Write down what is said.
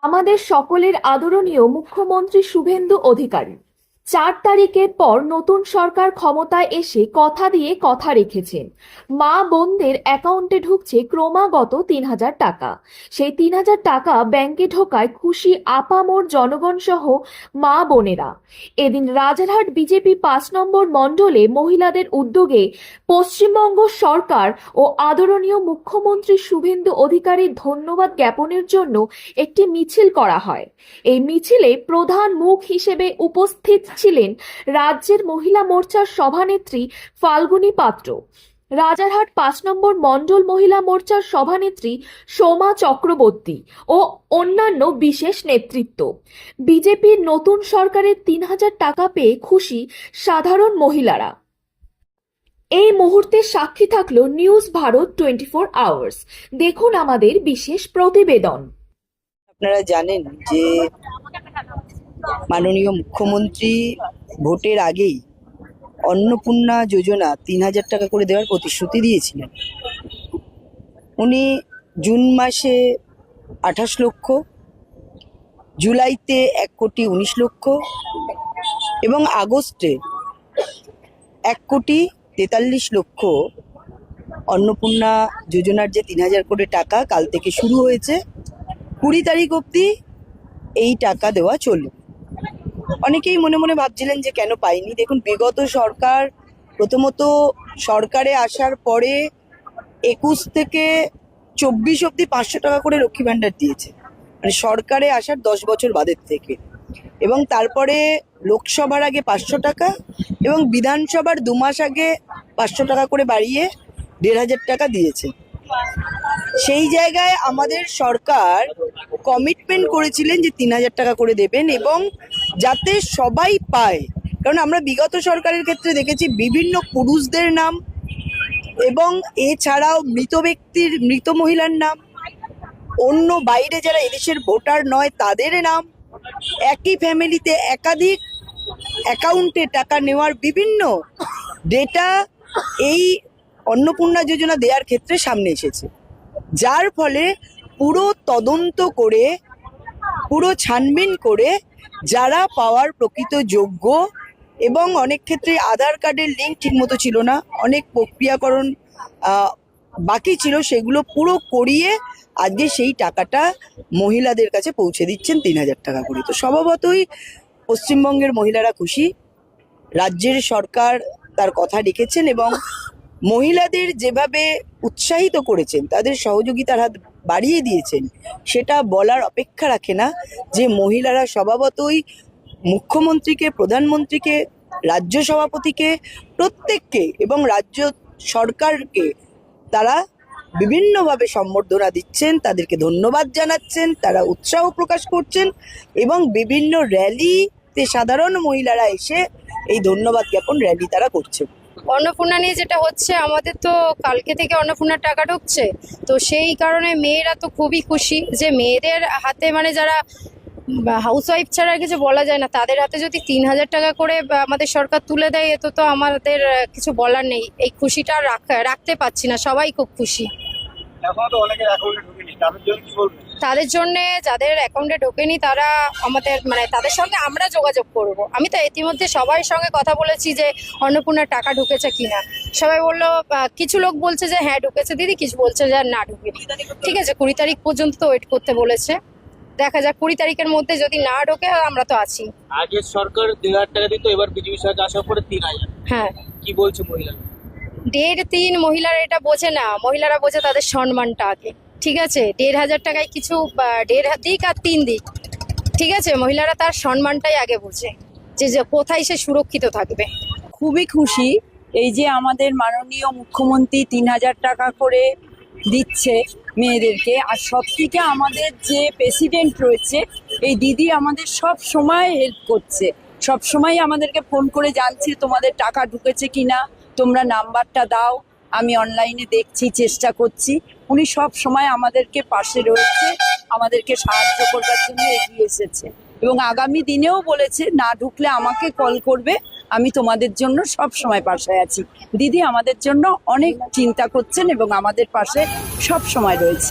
আমাদের সকলের আদরণীয় মুখ্যমন্ত্রী শুভেন্দু অধিকারী 4 তারিখের পর নতুন সরকার ক্ষমতায় এসে কথা দিয়ে কথা রেখেছেন। মা বোনদের অ্যাকাউন্টে ঢুকছে ক্রমাগত 3,000 টাকা। সেই 3,000 টাকা ব্যাংকে ঢোকায় খুশি আপামর জনগণ সহ মা বোনেরা। এদিন রাজারহাট বিজেপি 5 নম্বর মণ্ডলে মহিলাদের উদ্যোগে পশ্চিমবঙ্গ সরকার ও আদরণীয় মুখ্যমন্ত্রী শুভেন্দু অধিকারীর ধন্যবাদ জ্ঞাপনের জন্য একটি মিছিল করা হয়। এই মিছিলে প্রধান মুখ হিসেবে উপস্থিত ছিলেন রাজ্যের মহিলা মোর্চার সভানেত্রী ফাল্গুনী পাত্র, রাজারহাট 5 নম্বর মণ্ডল মহিলা মোর্চার সভানেত্রী সোমা চক্রবর্তী ও অন্যান্য বিশেষ নেতৃত্ব। বিজেপির নতুন সরকারের 3,000 টাকা পেয়ে খুশি সাধারণ মহিলারা। এই মুহূর্তে সাক্ষী থাকলো নিউজ ভারত 24 আওয়ার্স। দেখুন আমাদের বিশেষ প্রতিবেদন। আপনারা জানেন যে মাননীয় মুখ্যমন্ত্রী ভোটের আগেই অন্নপূর্ণা যোজনা 3,000 টাকা করে দেওয়ার প্রতিশ্রুতি দিয়েছিলেন। উনি জুন মাসে 28 লক্ষ, জুলাইতে 1,19,00,000 এবং আগস্টে 1,43,00,000 অন্নপূর্ণা যোজনার যে 3,000 কোটি টাকা কাল থেকে শুরু হয়েছে, 20 তারিখ অবধি এই টাকা দেওয়া চলবে। অনেকেই মনে মনে ভাবছিলেন যে কেন পাইনি। দেখুন, বিগত সরকার প্রথমত সরকারে আসার পরে 21 থেকে 24 অবধি 500 টাকা করে লক্ষ্মী ভাণ্ডার দিয়েছে, মানে সরকারে আসার 10 বছর বাদের থেকে। এবং তারপরে লোকসভার আগে 500 টাকা এবং বিধানসভার 2 মাস আগে 500 টাকা করে বাড়িয়ে 1,500 টাকা দিয়েছে। সেই জায়গায় আমাদের সরকার কমিটমেন্ট করেছিলেন যে 3,000 টাকা করে দেবেন এবং যাতে সবাই পায়। কারণ আমরা বিগত সরকারের ক্ষেত্রে দেখেছি বিভিন্ন পুরুষদের নাম এবং এছাড়াও মৃত মহিলার নাম, অন্য বাইরে যারা এদেশের ভোটার নয় তাদের নাম, একই ফ্যামিলিতে একাধিক অ্যাকাউন্টে টাকা নেওয়ার বিভিন্ন ডেটা এই অন্নপূর্ণা যোজনা দেওয়ার ক্ষেত্রে সামনে এসেছে। যার ফলে পুরো তদন্ত করে, পুরো ছানবিন করে যারা পাওয়ার প্রকৃত যোগ্য, এবং অনেক ক্ষেত্রে আধার কার্ডের লিঙ্ক ঠিকমতো ছিল না, অনেক প্রক্রিয়াকরণ বাকি ছিল, সেগুলো পুরো করিয়ে আজকে সেই টাকাটা মহিলাদের কাছে পৌঁছে দিচ্ছেন 3,000 টাকা করে। তো স্বভাবতই পশ্চিমবঙ্গের মহিলারা খুশি। রাজ্যের সরকার তার কথা রেখেছেন এবং মহিলাদের যেভাবে উৎসাহিত করেছেন, তাদের সহযোগিতার হাত বাড়িয়ে দিয়েছেন, সেটা বলার অপেক্ষা রাখে না যে মহিলারা স্বভাবতই মুখ্যমন্ত্রীকে, প্রধানমন্ত্রীকে, রাজ্য সভাপতিকে, প্রত্যেককে এবং রাজ্য সরকারকে তারা বিভিন্নভাবে সম্বর্ধনা দিচ্ছেন, তাদেরকে ধন্যবাদ জানাচ্ছেন, তারা উৎসাহ প্রকাশ করছেন এবং বিভিন্ন র্যালিতে সাধারণ মহিলারা এসে এই ধন্যবাদ জ্ঞাপন র্যালি তারা করছে। অন্নপূর্ণা নিয়ে যেটা হচ্ছে, আমাদের তো কালকে থেকে অন্নপূর্ণার টাকা ঢুকছে, তো সেই কারণে মেয়েরা তো খুবই খুশি যে মেয়েদের হাতে, মানে যারা হাউসওয়াইফ ছাড়া আর কিছু বলা যায় না, তাদের হাতে যদি 3,000 টাকা করে আমাদের সরকার তুলে দেয়, এত তো আমাদের কিছু বলার নেই। এই খুশিটা রাখতে পারছি না, সবাই খুব খুশি। তাদের জন্য যাদের অ্যাকাউন্টে ঢোকেনি তারা আমাদের, মানে তাদের সঙ্গে আমরা যোগাযোগ করব। আমি তো ইতিমধ্যে সবার সঙ্গে কথা বলেছি যে অন্নপূর্ণার টাকা ঢুকেছে কিনা। সবাই বললো, কিছু লোক বলছে যে হ্যাঁ ঢুকেছে দিদি, কিছু বলছে যে না ঢুকেনি। ঠিক আছে, 20 তারিখ পর্যন্ত তো ওয়েট করতে বলেছে, দেখা যাক 20 তারিখের মধ্যে যদি না ঢোকে আমরা তো আছি। আগে সরকার 2,000 টাকা দিত, এবার বিজেপি সরকার আসার পরে 3,000। হ্যাঁ, কি বলছে মহিলা? 1.5-3 মহিলারা এটা বোঝে না, মহিলারা বোঝে তাদের সম্মানটা আগে। ঠিক আছে, 1,500 টাকায় কিছু 1.5 দিক আর 3 দিক, ঠিক আছে, মহিলারা তার সম্মানটাই আগে বোঝে যে কোথায় সে সুরক্ষিত থাকবে। খুবই খুশি এই যে আমাদের মাননীয় মুখ্যমন্ত্রী 3,000 টাকা করে দিচ্ছে মেয়েদেরকে। আর সব থেকে আমাদের যে প্রেসিডেন্ট রয়েছে এই দিদি আমাদের সব সময় হেল্প করছে, সব সময় আমাদেরকে ফোন করে জানছে তোমাদের টাকা ঢুকেছে কিনা, তোমরা নাম্বারটা দাও, আমি অনলাইনে দেখছি, চেষ্টা করছি। উনি সব সময় আমাদেরকে পাশে রয়েছে, আমাদেরকে সাহায্য করবার জন্য এগিয়ে এসেছে এবং আগামী দিনেও বলেছে না ঢুকলে আমাকে কল করবে, আমি তোমাদের জন্য সব সময় পাশে আছি। দিদি আমাদের জন্য অনেক চিন্তা করছেন এবং আমাদের পাশে সব সময় রয়েছে।